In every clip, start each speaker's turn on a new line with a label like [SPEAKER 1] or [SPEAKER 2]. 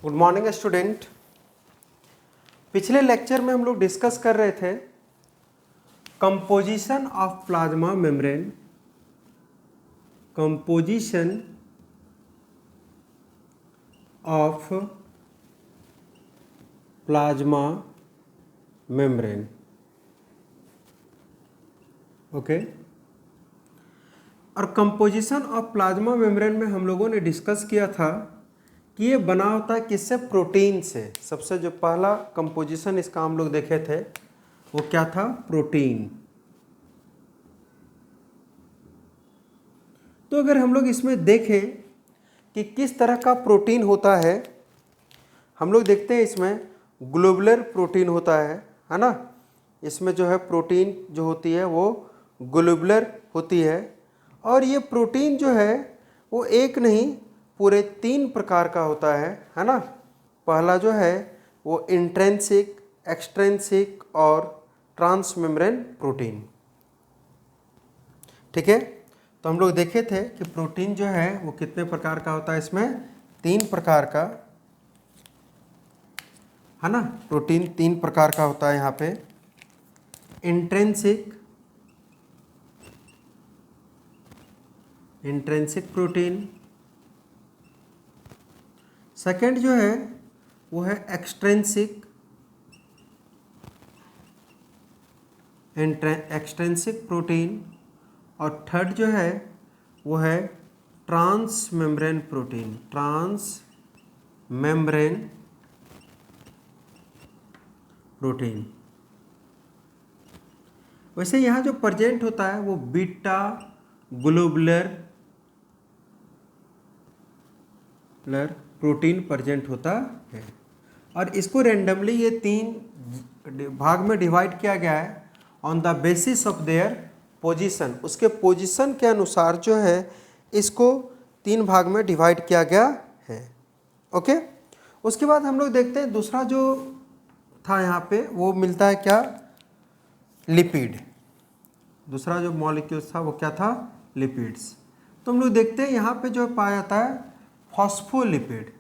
[SPEAKER 1] Good morning student. पिछले lecture में हम लोग डिस्कस कर रहे थे composition of plasma membrane, composition of plasma membrane. Okay, और कंपोजिशन ऑफ प्लाज्मा मेम्ब्रेन में हम लोगों ने डिस्कस किया था कि ये बना होता है किससे? प्रोटीन से। सबसे जो पहला कंपोजिशन इसका हम लोग देखे थे वो क्या था? प्रोटीन। तो अगर हम लोग इसमें देखें कि किस तरह का प्रोटीन होता है, हम लोग देखते हैं इसमें ग्लोबुलर प्रोटीन होता है ना। इसमें जो है प्रोटीन जो होती है वो ग्लोबुलर होती है, और ये प्रोटीन जो है वो एक नहीं पूरे 3 प्रकार का होता है ना। पहला जो है वो इंट्रिंसिक, एक्सट्रिंसिक और ट्रांसमेम्ब्रेन प्रोटीन। ठीक है, तो हम लोग देखे थे कि प्रोटीन जो है वो कितने प्रकार का होता है? इसमें 3 प्रकार का है ना। प्रोटीन 3 प्रकार का होता है यहाँ पे। इंट्रिंसिक प्रोटीन, सेकंड जो है वो है एक्सट्रिंसिक प्रोटीन, और थर्ड जो है वो है ट्रांसमेम्ब्रेन प्रोटीन, वैसे यहाँ जो प्रेजेंट होता है वो बीटा ग्लोबुलर प्रोटीन प्रेजेंट होता है, और इसको रेंडमली ये 3 भाग में डिवाइड किया गया है on the basis of their position. उसके पोजीशन के अनुसार जो है इसको 3 भाग में डिवाइड किया गया है। ओके, उसके बाद हम लोग देखते हैं दूसरा जो था यहाँ पे वो मिलता है क्या? लिपिड। दूसरा जो मॉलिक्यूल्स था वो क्या था? लिपिड्स। तो हम लोग देखते हैं यहाँ पे जो पाया जाता है फॉस्फोलिपिड।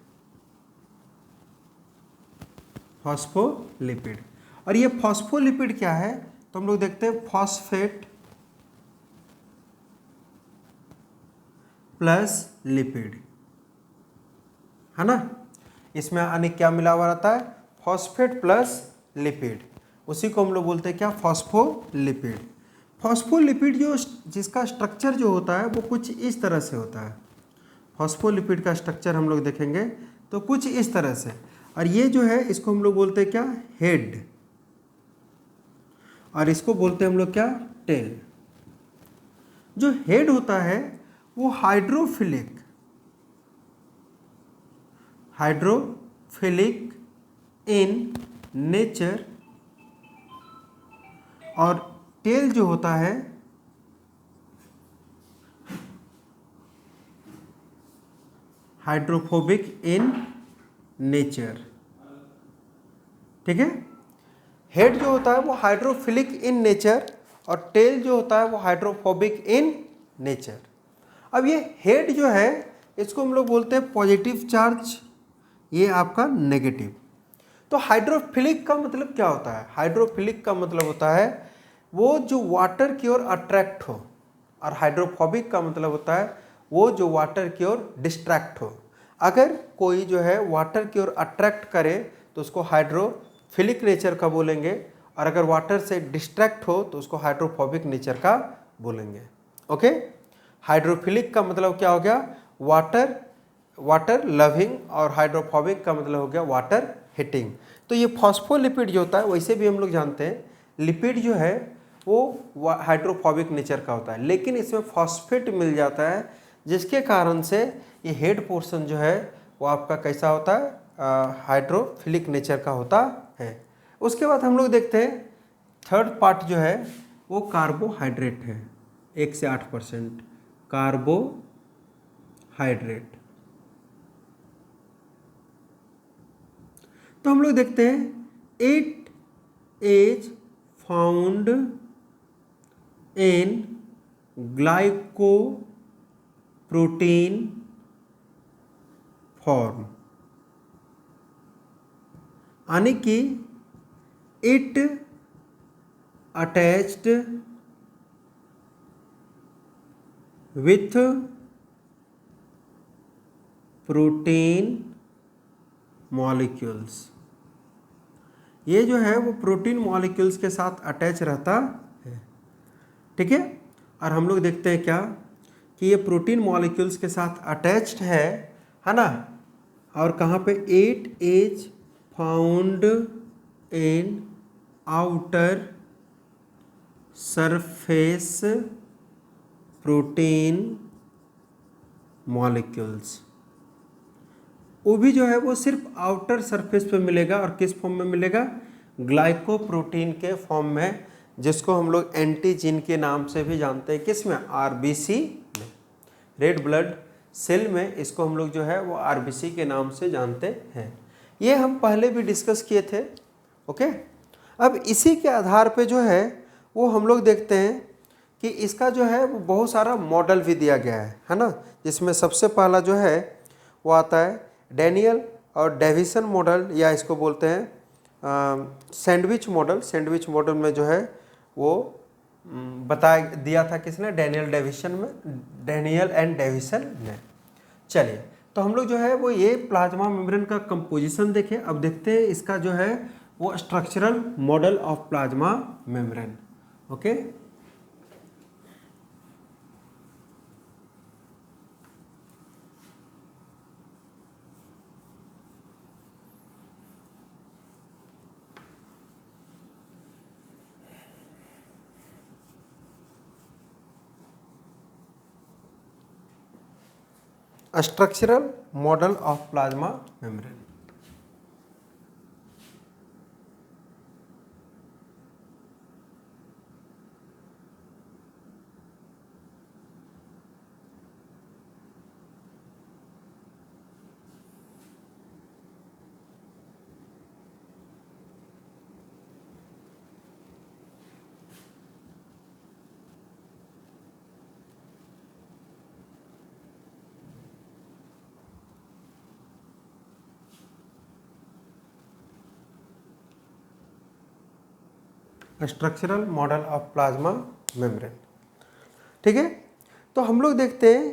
[SPEAKER 1] और ये फॉस्फोलिपिड क्या है? तो हम लोग देखते हैं फॉस्फेट प्लस लिपिड, है ना। इसमें आने क्या मिला हुआ रहता है? Phosphate plus lipid. उसी को हम लोग बोलते हैं क्या? फॉस्फोलिपिड। फॉस्फोलिपिड जो जिसका स्ट्रक्चर जो होता है वो कुछ इस तरह से होता है। फॉस्फोलिपिड का स्ट्रक्चर हम लोग देखेंगे तो कुछ इस तरह से, और ये जो है इसको हम लोग बोलते हैं क्या? हेड, और इसको बोलते हैं हम लोग क्या? टेल। जो हेड होता है वो हाइड्रोफिलिक इन नेचर, और टेल जो होता है हाइड्रोफोबिक इन नेचर। ठीक है, हेड जो होता है वो हाइड्रोफिलिक इन नेचर, और टेल जो होता है वो हाइड्रोफोबिक इन नेचर। अब ये हेड जो है इसको हम लोग बोलते हैं पॉजिटिव चार्ज, ये आपका नेगेटिव। तो हाइड्रोफिलिक का मतलब क्या होता है? हाइड्रोफिलिक का मतलब होता है वो जो वाटर की ओर अट्रैक्ट हो, और हाइड्रोफोबिक का मतलब होता है वो जो वाटर की ओर डिस्ट्रैक्ट हो। अगर कोई जो है वाटर की ओर अट्रैक्ट करे तो उसको हाइड्रोफिलिक नेचर का बोलेंगे, और अगर वाटर से डिस्ट्रैक्ट हो तो उसको हाइड्रोफोबिक नेचर का बोलेंगे। ओके, हाइड्रोफिलिक का मतलब क्या हो गया? वाटर लविंग, और हाइड्रोफोबिक का मतलब हो गया वाटर हिटिंग। तो ये फॉस्फोलिपिड जो होता है वैसे भी हम लोग जानते हैं लिपिड जो है वो हाइड्रोफोबिक नेचर का होता है, लेकिन इसमें फॉस्फेट मिल जाता है जिसके कारण से ये हेड पोर्शन जो है वो आपका कैसा होता है? हाइड्रोफिलिक नेचर का होता है। उसके बाद हम लोग देखते हैं थर्ड पार्ट जो है वो कार्बोहाइड्रेट है। 1 से 8% कार्बोहाइड्रेट। तो हम लोग देखते हैं it is found in glycoprotein form. यानी कि it attached with protein molecules. ये जो है वो प्रोटीन मॉलिक्यूल्स के साथ अटैच रहता है, ठीक है। और हम लोग देखते हैं क्या कि ये प्रोटीन मॉलिक्यूल्स के साथ अटैच्ड है ना। और कहाँ पे 8 is found in outer surface protein molecules. वो भी जो है वो सिर्फ आउटर सरफेस पे मिलेगा, और किस फॉर्म में मिलेगा, ग्लाइकोप्रोटीन के फॉर्म में, जिसको हम लोग एंटीजीन के नाम से भी जानते हैं। किस में, आरबीसी में, रेड ब्लड सेल में इसको हम लोग जो है वो आरबीसी के नाम से जानते हैं। ये हम पहले भी डिस्कस किए थे, ओके। अब इसी के आधार पे जो है वो हम लोग देखते हैं कि इसका जो है वो बहुत सारा मॉडल भी दिया गया है ना। जिसमें सबसे पहला जो है वो आता है डैनियल और डेविसन मॉडल, या इसको बोलते हैं सैंडविच मॉडल। सैंडविच मॉडल में जो है वो बताया दिया था किसने, डैनियल एंड डेविसन ने। चलिए, तो हम लोग जो है वो ये प्लाज्मा मेम्ब्रेन का कंपोजिशन देखें। अब देखते हैं इसका जो है वो structural model of plasma membrane, okay. Structural model of plasma membrane. Structural model of plasma membrane, ठीक है। तो हम लोग देखते हैं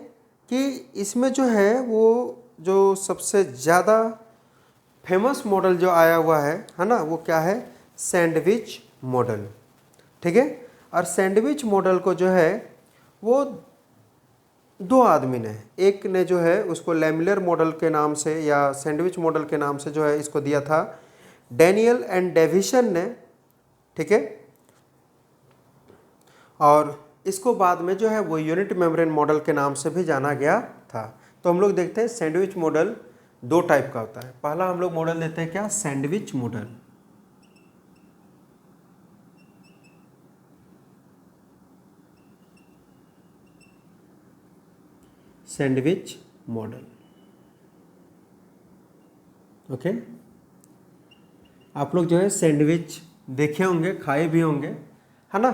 [SPEAKER 1] कि इसमें जो है वो जो सबसे ज़्यादा फेमस मॉडल जो आया हुआ है ना, वो क्या है, सैंडविच मॉडल, ठीक है। और सैंडविच मॉडल को जो है वो दो आदमी ने, एक ने जो है उसको लैमिलर मॉडल के नाम से या सैंडविच मॉडल के नाम से जो है इसको दिया था डैनियल एंड डेविसन ने, ठीक है। और इसको बाद में जो है वो यूनिट मेम्ब्रेन मॉडल के नाम से भी जाना गया था। तो हम लोग देखते हैं सैंडविच मॉडल दो टाइप का होता है। पहला हम लोग मॉडल देते हैं क्या, sandwich model. Sandwich model, okay. आप लोग जो है सैंडविच देखे होंगे, खाए भी होंगे, है ना।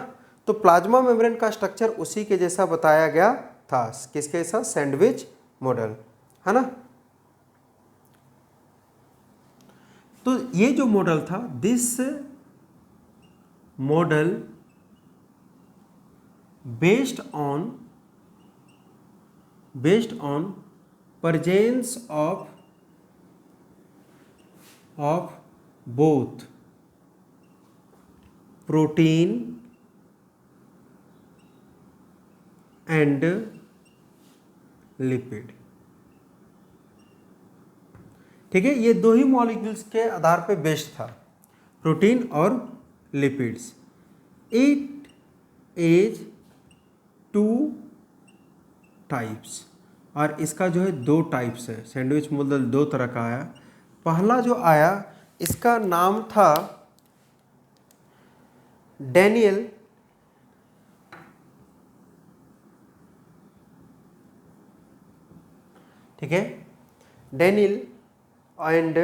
[SPEAKER 1] तो प्लाज्मा मेम्ब्रेन का स्ट्रक्चर उसी के जैसा बताया गया था, किसके जैसा, सैंडविच मॉडल, है ना। तो ये जो मॉडल था, this model based on presence of both protein and lipid, ठीक है। ये दो ही मॉलिक्यूल्स के आधार पे बेस्ड था, प्रोटीन और लिपिड्स। इट इज 2 टाइप्स, और इसका जो है 2 टाइप्स है। सैंडविच मॉडल 2 तरह का आया। पहला जो आया इसका नाम था डैनियल ठीक है, Daniel and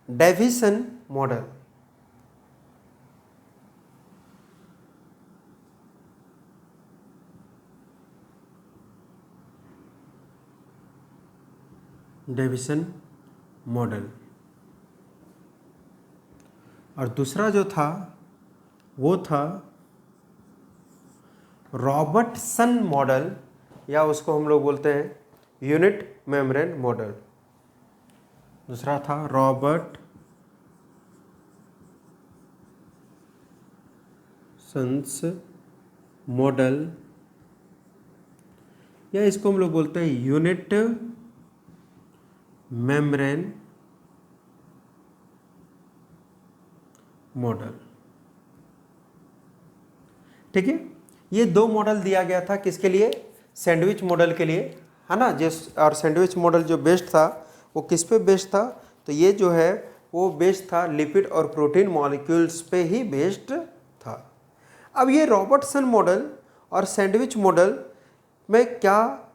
[SPEAKER 1] Davison model. Davison model, और दूसरा जो था वो था रॉबर्टसन मॉडल, या उसको हम लोग बोलते हैं यूनिट मेम्ब्रेन मॉडल। दूसरा था रॉबर्टसन्स मॉडल, या इसको हम लोग बोलते हैं यूनिट मेम्ब्रेन मॉडल। ठीक है, ये दो मॉडल दिया गया था किसके लिए? सैंडविच मॉडल के लिए, है ना। जिस और सैंडविच मॉडल जो बेस्ड था वो किस पे बेस्ड था? तो ये जो है वो बेस्ड था लिपिड और प्रोटीन मॉलिक्यूल्स पे ही बेस्ड था। अब ये रॉबर्टसन मॉडल और सैंडविच मॉडल में क्या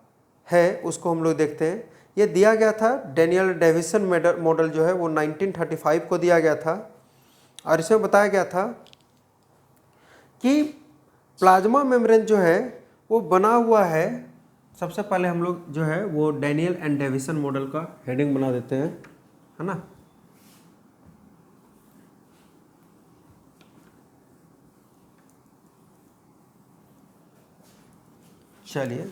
[SPEAKER 1] है उसको हम लोग देखते हैं। ये दिया गया था डेनियल डेविसन मॉडल जो है वो 1935 को दिया गया था, और इसमें बताया गया था कि प्लाज्मा मेम्ब्रेन जो है वो बना हुआ है। सबसे पहले हम लोग जो है वो डेनियल एंड डेविसन मॉडल का हेडिंग बना देते हैं, है ना। चलिए,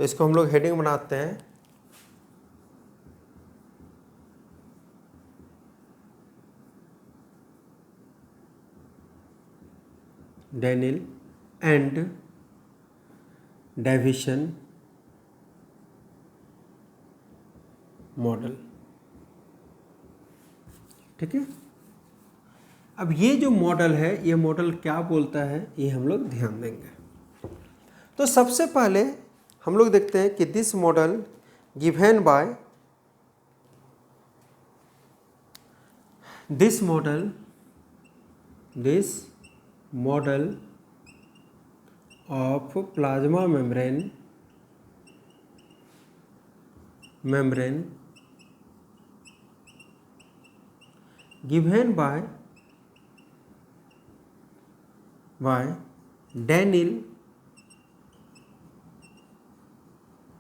[SPEAKER 1] तो इसको हम लोग हेडिंग बनाते हैं। Daniel and Davison model. ठीक है, अब ये जो मॉडल है ये मॉडल क्या बोलता है ये हम लोग ध्यान देंगे। तो सबसे पहले हम लोग देखते हैं कि this model given by this model of plasma membrane given by Daniel,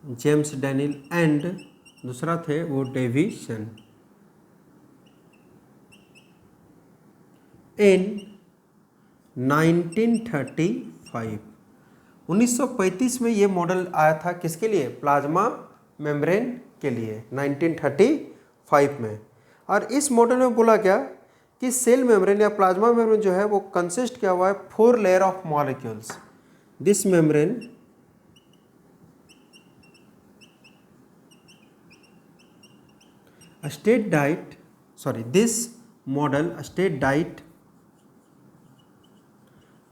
[SPEAKER 1] James Daniel and दूसरा थे वो डेविसन इन 1935। 1935 में ये मॉडल आया था किसके लिए? प्लाज्मा मेम्ब्रेन के लिए 1935 में। और इस मॉडल में बोला गया कि सेल मेम्ब्रेन या प्लाज्मा मेम्ब्रेन जो है वो कंसिस्ट क्या हुआ है 4 layer of molecules. This membrane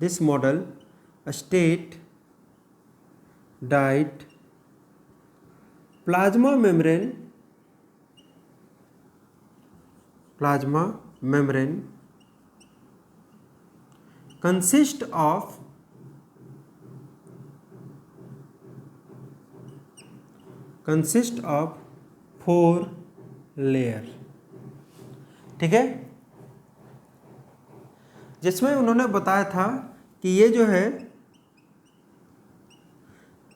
[SPEAKER 1] this model state diet plasma membrane consist of four layer. ठीक है, जिसमें उन्होंने बताया था कि ये जो है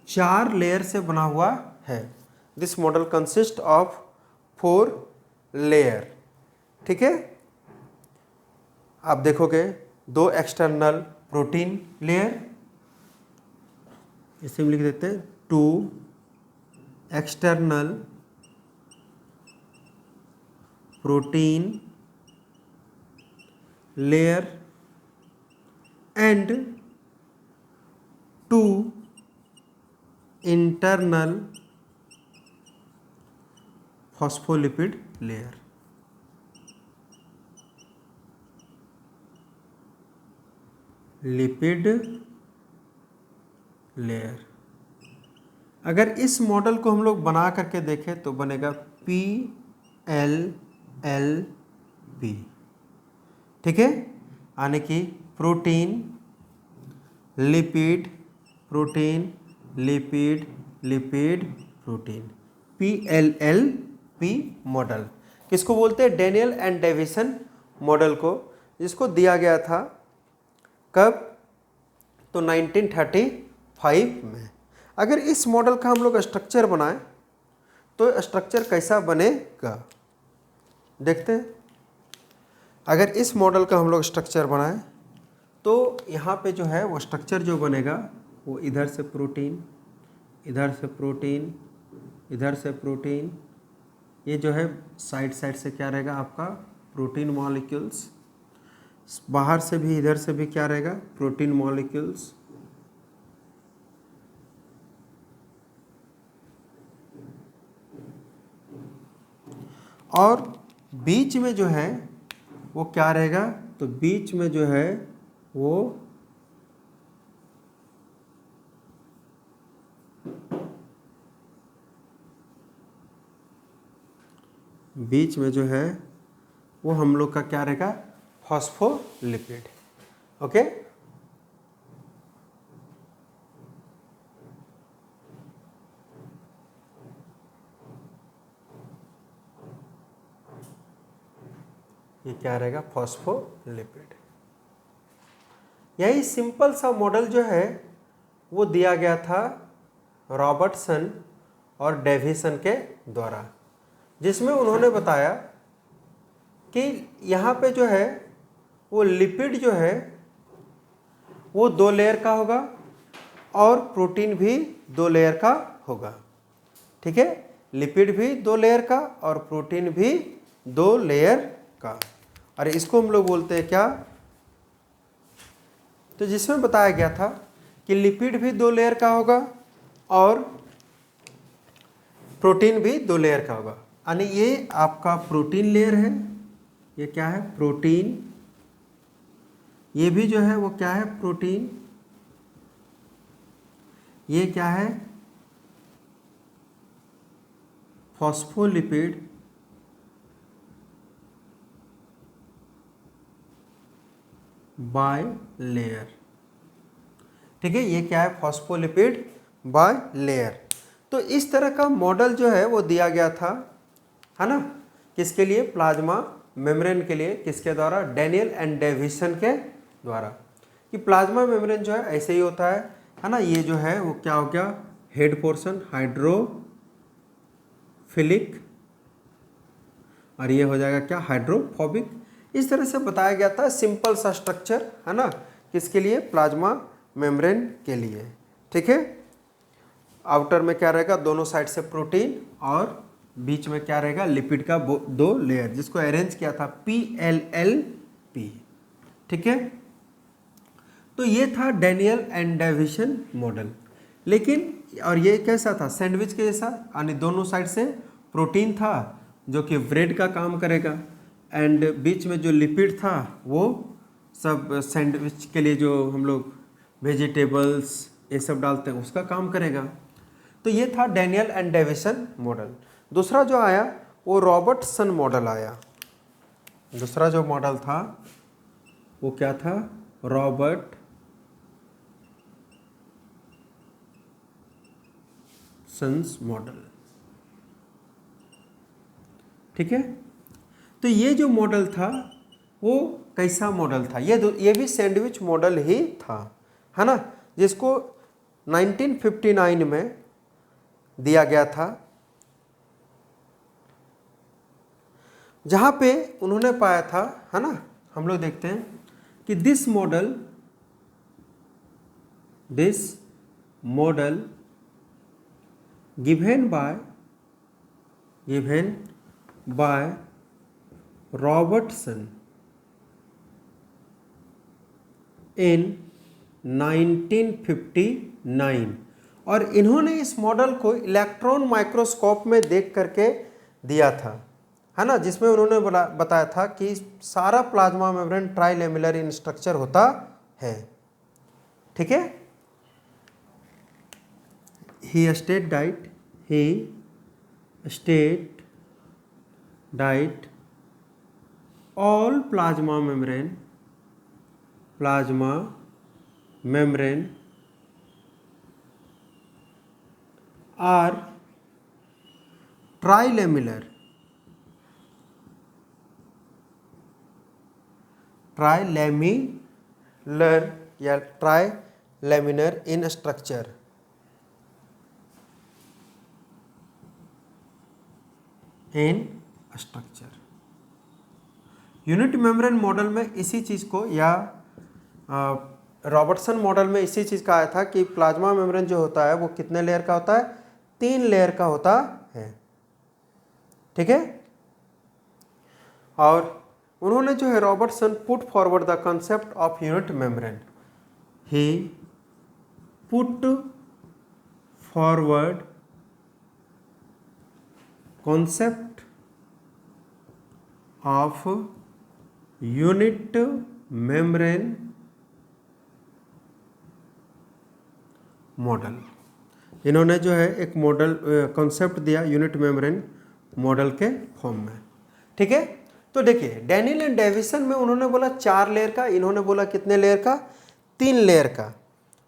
[SPEAKER 1] 4 लेयर से बना हुआ है। This model consist of 4 layer. ठीक है, आप देखोगे 2 एक्सटर्नल प्रोटीन लेयर, इसे हम लिख देते हैं 2 external protein layer and 2 internal phospholipid layer. Lipid layer. अगर इस मॉडल को हम लोग बना करके देखें तो बनेगा PLLP। ठीक है, यानी कि protein lipid protein lipid lipid protein, PLLP model. किसको बोलते हैं? डेनियल एंड डेविसन मॉडल को, जिसको दिया गया था कब? तो 1935 में। अगर इस मॉडल का हम लोग स्ट्रक्चर बनाएं तो स्ट्रक्चर कैसा बनेगा देखते हैं। अगर इस मॉडल का हम लोग स्ट्रक्चर बनाएं तो यहाँ पे जो है वो स्ट्रक्चर जो बनेगा वो इधर से प्रोटीन, इधर से प्रोटीन, इधर से प्रोटीन, ये जो है साइड साइड से क्या रहेगा आपका प्रोटीन मॉलिक्यूल्स, बाहर से भी इधर से भी क्या रहेगा प्रोटीन मॉलिक्यूल्स, और बीच में जो है वो क्या रहेगा, तो बीच में जो है वो बीच में जो है वो हम लोग का क्या रहेगा फॉस्फोलिपिड। ओके, ये क्या रहेगा फॉस्फोलिपिड। यही सिंपल सा मॉडल जो है वो दिया गया था रॉबर्टसन और डेविसन के द्वारा, जिसमें उन्होंने बताया कि यहाँ पे जो है वो लिपिड जो है वो 2 लेयर का होगा और प्रोटीन भी 2 लेयर का होगा। ठीक है, लिपिड भी 2 लेयर का और प्रोटीन भी 2 लेयर का, और इसको हम लोग बोलते हैं क्या, तो जिसमें बताया गया था कि लिपिड भी 2 लेयर का होगा और प्रोटीन भी 2 लेयर का होगा। यानी ये आपका प्रोटीन लेयर है, ये क्या है प्रोटीन, ये भी जो है वो क्या है प्रोटीन, ये क्या है फॉस्फोलिपिड, बाय लेयर। ठीक है, ये क्या है फॉस्फोलिपिड बाय लेयर। तो इस तरह का मॉडल जो है वो दिया गया था, है ना, किसके लिए, प्लाज्मा मेम्ब्रेन के लिए, किसके द्वारा, डैनियल एंड डेविसन के द्वारा, कि प्लाज्मा मेम्ब्रेन जो है ऐसे ही होता है ना, ये जो है वो क्या हो गया हेड पोर्शन हाइड्रोफिलिक और ये हो जाएगा क्या हाइड्रोफोबिक। इस तरह से बताया गया था सिंपल सा स्ट्रक्चर, है ना, किसके लिए, प्लाज्मा मेम्ब्रेन के लिए। ठीक है, आउटर में क्या रहेगा, दोनों साइड से प्रोटीन और बीच में क्या रहेगा लिपिड का 2 लेयर, जिसको अरेंज किया था PLLP। ठीक है, तो ये था डैनियल एंड डेविसन मॉडल। लेकिन और ये कैसा था, सैंडविच के जैसा, यानी दोनों साइड से प्रोटीन था जो कि ब्रेड का काम करेगा, एंड बीच में जो लिपिड था वो सब सैंडविच के लिए जो हम लोग वेजिटेबल्स ये सब डालते हैं उसका काम करेगा। तो ये था डैनियल एंड डेविसन मॉडल। दूसरा जो आया वो रॉबर्टसन मॉडल आया। दूसरा जो मॉडल था वो क्या था, रॉबर्टसन्स मॉडल। ठीक है, तो ये जो मॉडल था वो कैसा मॉडल था, ये भी सैंडविच मॉडल ही था, है ना, जिसको 1959 में दिया गया था, जहाँ पे उन्होंने पाया था, है ना, हम लोग देखते हैं कि this model given by Robertson in 1959, और इन्होंने इस मॉडल को इलेक्ट्रॉन माइक्रोस्कोप में देख करके दिया था, है ना, जिसमें उन्होंने बताया था कि सारा प्लाज्मा मेम्ब्रेन ट्राइलेमिलर इन स्ट्रक्चर होता है। ठीक है, he stated all plasma membrane are trilaminar या trilaminar in structure. Unit membrane model में इसी चीज़ को, या रॉबर्टसन मॉडल में इसी चीज़ का आया था कि प्लाज्मा मेम्ब्रेन जो होता है वो कितने लेयर का होता है, 3 लेयर का होता है। ठीक है। और उन्होंने जो है Robertson put forward the concept of unit membrane, he put forward concept of unit membrane model. इन्होंने जो है एक मॉडल कॉन्सेप्ट दिया यूनिट मेम्ब्रेन मॉडल के फॉर्म में। ठीक है। तो देखिए डैनियल एंड डेविसन में उन्होंने बोला 4 लेयर का, इन्होंने बोला कितने लेयर का, 3 लेयर का।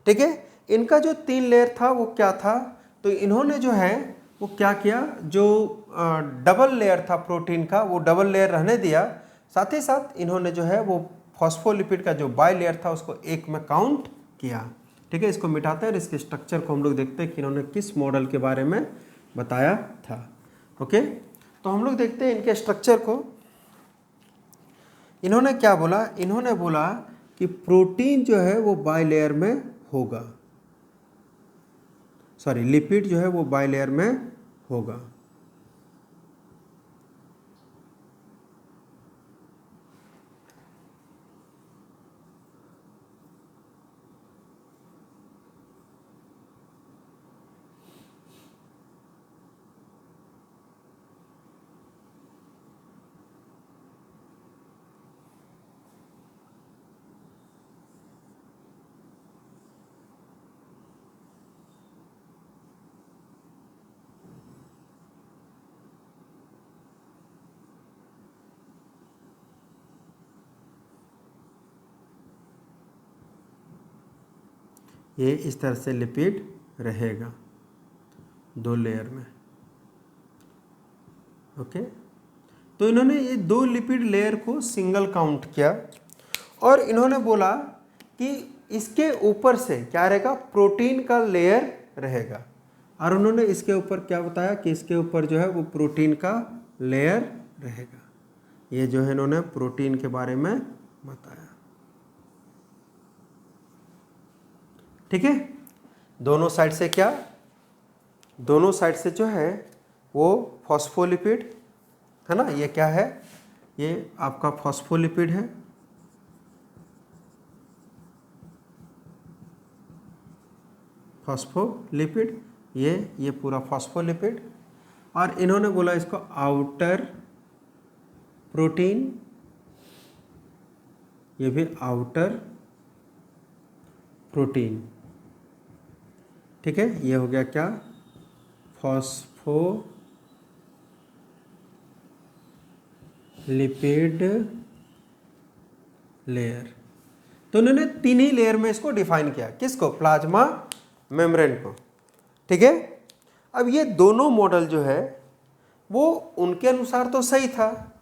[SPEAKER 1] ठीक है। इनका जो 3 लेयर था वो क्या था, तो इन्होंने जो है वो क्या किया, जो डबल लेयर था प्रोटीन का वो डबल लेयर रहने दिया, साथ ही साथ इन्होंने जो है वो फॉस्फोलिपिड का जो बाई लेयर था उसको एक में काउंट किया। ठीक है। इसको मिटाते हैं और इसके स्ट्रक्चर को हम लोग देखते हैं कि इन्होंने किस मॉडल के बारे में बताया था। ओके। तो हम लोग देखते हैं इनके स्ट्रक्चर को। इन्होंने क्या बोला, इन्होंने बोला कि प्रोटीन जो है वो बाई लेयर में होगा, सॉरी लिपिड जो है वो बाई लेयर में होगा। ये इस तरह से लिपिड रहेगा 2 लेयर में। ओके। तो इन्होंने ये 2 लिपिड लेयर को सिंगल काउंट किया और इन्होंने बोला कि इसके ऊपर से क्या रहेगा, प्रोटीन का लेयर रहेगा। और उन्होंने इसके ऊपर क्या बताया कि इसके ऊपर जो है वो प्रोटीन का लेयर रहेगा। ये जो है इन्होंने प्रोटीन के बारे में बताया। ठीक है। दोनों साइड से क्या, दोनों साइड से जो है वो फॉस्फोलिपिड है ना, ये क्या है, ये आपका फॉस्फोलिपिड है। फॉस्फोलिपिड ये पूरा फॉस्फोलिपिड। और इन्होंने बोला इसको आउटर प्रोटीन, ये भी आउटर प्रोटीन। ठीक है। ये हो गया क्या, फॉस्फोलिपिड लेयर। तो उन्होंने 3 ही लेयर में इसको डिफाइन किया, किसको, प्लाज्मा मेम्ब्रेन को। ठीक है। अब ये दोनों मॉडल जो है वो उनके अनुसार तो सही था,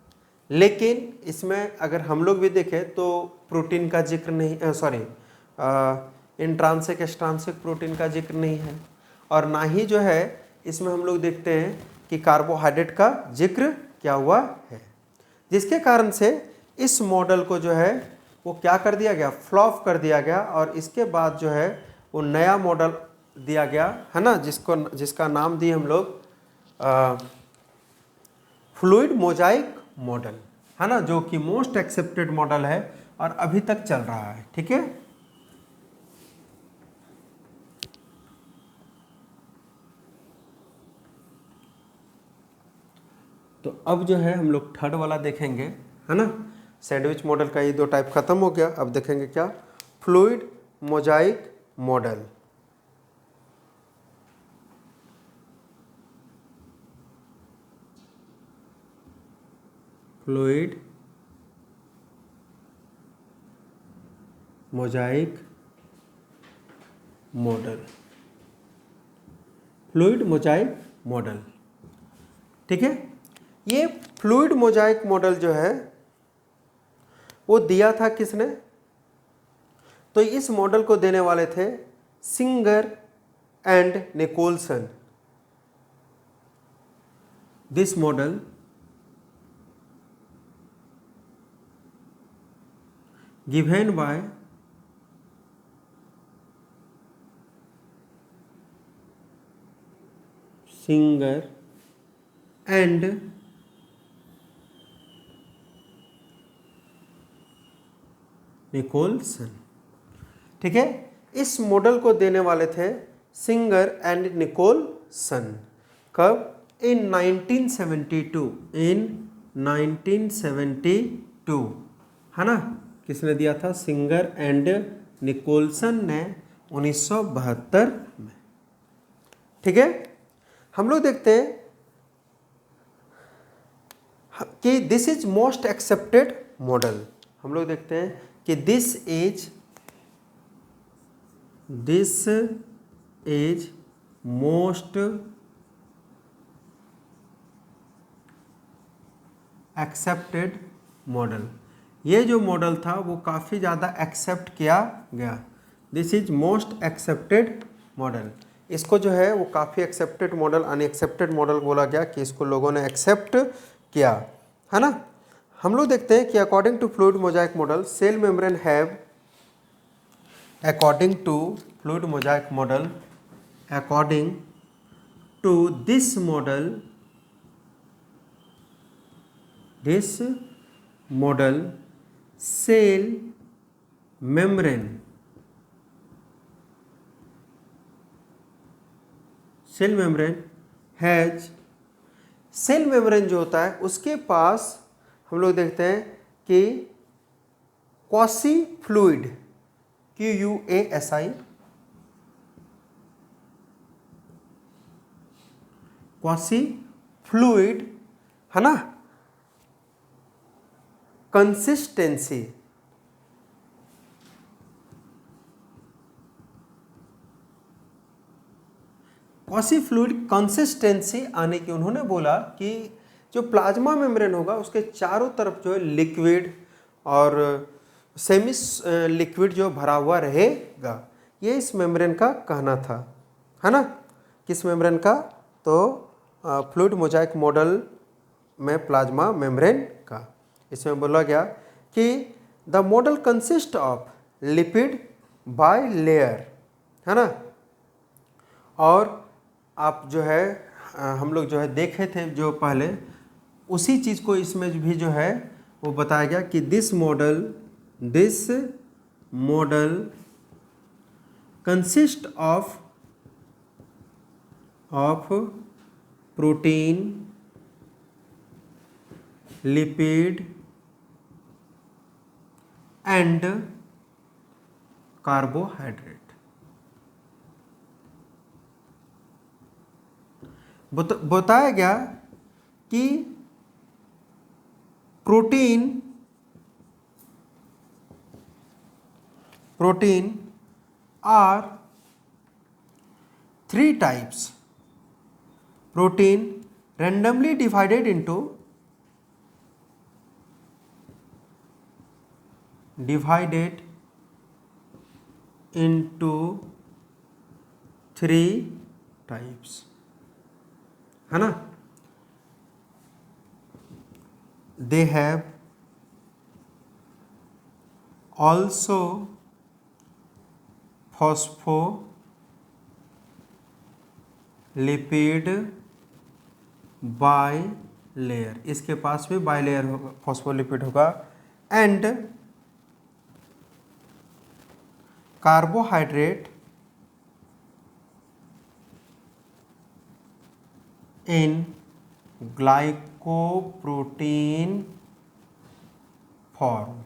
[SPEAKER 1] लेकिन इसमें अगर हम लोग भी देखें तो प्रोटीन का जिक्र नहीं, सॉरी इंट्रांसिक एक्सट्रांसिक प्रोटीन का जिक्र नहीं है, और ना ही जो है इसमें हम लोग देखते हैं कि कार्बोहाइड्रेट का जिक्र क्या हुआ है, जिसके कारण से इस मॉडल को जो है वो क्या कर दिया गया, फ्लॉप कर दिया गया। और इसके बाद जो है वो नया मॉडल दिया गया है ना, जिसका नाम दिए हम लोग फ्लूइड मोजाइक मॉडल है ना, जो कि मोस्ट एक्सेप्टेड मॉडल है और अभी तक चल रहा है। ठीक है। तो अब जो है हम लोग थर्ड वाला देखेंगे है ना, सैंडविच मॉडल का ये 2 टाइप खत्म हो गया। अब देखेंगे क्या, fluid mosaic model. Fluid mosaic model, fluid mosaic model. ठीक है। ये फ्लूइड मोजाइक मॉडल जो है वो दिया था किसने, तो इस मॉडल को देने वाले थे Singer and Nicolson. This model given by Singer and Nicolson. ठीक है, इस मॉडल को देने वाले थे सिंगर एंड निकोलसन। कब? इन 1972, इन 1972, है ना। किसने दिया था? सिंगर एंड निकोलसन ने 1972 में। ठीक है, हम लोग देखते हैं कि this is most accepted model. हम लोग देखते हैं कि this is most accepted model. ये जो मॉडल था वो काफ़ी ज़्यादा एक्सेप्ट किया गया। This is most accepted model. इसको जो है वो काफ़ी एक्सेप्टेड मॉडल, अनएक्सेप्टेड मॉडल बोला गया कि इसको लोगों ने एक्सेप्ट किया, है ना। हम लोग देखते हैं कि according to fluid mosaic model cell membrane have, according to fluid mosaic model, according to this model, cell membrane has, cell membrane जो होता है उसके पास हम लोग देखते हैं कि quasi fluid, QUASI, quasi fluid, है ना, कंसिस्टेंसी, क्वासी फ्लूइड कंसिस्टेंसी आने की उन्होंने बोला कि जो प्लाज्मा मेम्ब्रेन होगा उसके चारों तरफ जो है लिक्विड और सेमी लिक्विड जो भरा हुआ रहेगा। ये इस मेम्ब्रेन का कहना था, है ना। किस मेम्ब्रेन का? तो फ्लूइड मोजाइक मॉडल में प्लाज्मा मेम्ब्रेन का। इसमें बोला गया कि the model consist of lipid by layer, है ना। और आप जो है हम लोग जो है देखे थे जो पहले, उसी चीज़ को इसमें भी जो है वो बताया गया कि this model consist of protein, lipid and carbohydrate. बताया गया कि protein are 3 types. Protein randomly divided into three types, है ना। They have also phospholipid bilayer, इसके पास भी बाइलेयर होगा, फॉस्फोलिपिड होगा, and carbohydrate in glycoprotein form.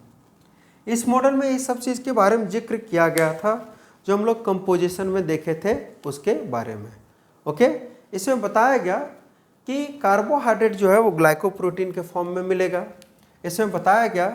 [SPEAKER 1] इस मॉडल में इस सब चीज़ के बारे में जिक्र किया गया था जो हम लोग कंपोजिशन में देखे थे उसके बारे में। ओके, इसमें बताया गया कि कार्बोहाइड्रेट जो है वो ग्लाइकोप्रोटीन के फॉर्म में मिलेगा। इसमें बताया गया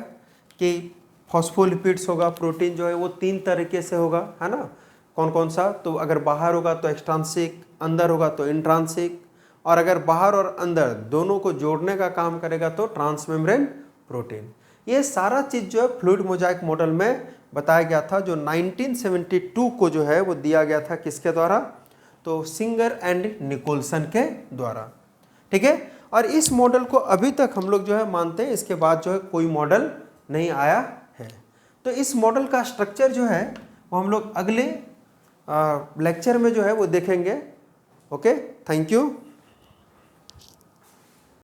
[SPEAKER 1] कि फॉस्फोलिपिड्स होगा, प्रोटीन जो है वो 3 तरीके से होगा, है ना। कौन कौन सा? तो अगर बाहर होगा तो एक्सट्रांसिक, अंदर होगा तो इंट्रांसिक, और अगर बाहर और अंदर दोनों को जोड़ने का काम करेगा तो ट्रांसमेम्ब्रेन प्रोटीन। ये सारा चीज़ जो है फ्लूइड मोजाइक मॉडल में बताया गया था, जो 1972 को जो है वो दिया गया था। किसके द्वारा? तो सिंगर एंड निकोलसन के द्वारा। ठीक है, और इस मॉडल को अभी तक हम लोग जो है मानते हैं, इसके बाद जो है कोई मॉडल नहीं आया है। तो इस मॉडल का स्ट्रक्चर जो है वो हम लोग अगले लेक्चर में जो है वो देखेंगे। Okay, thank you.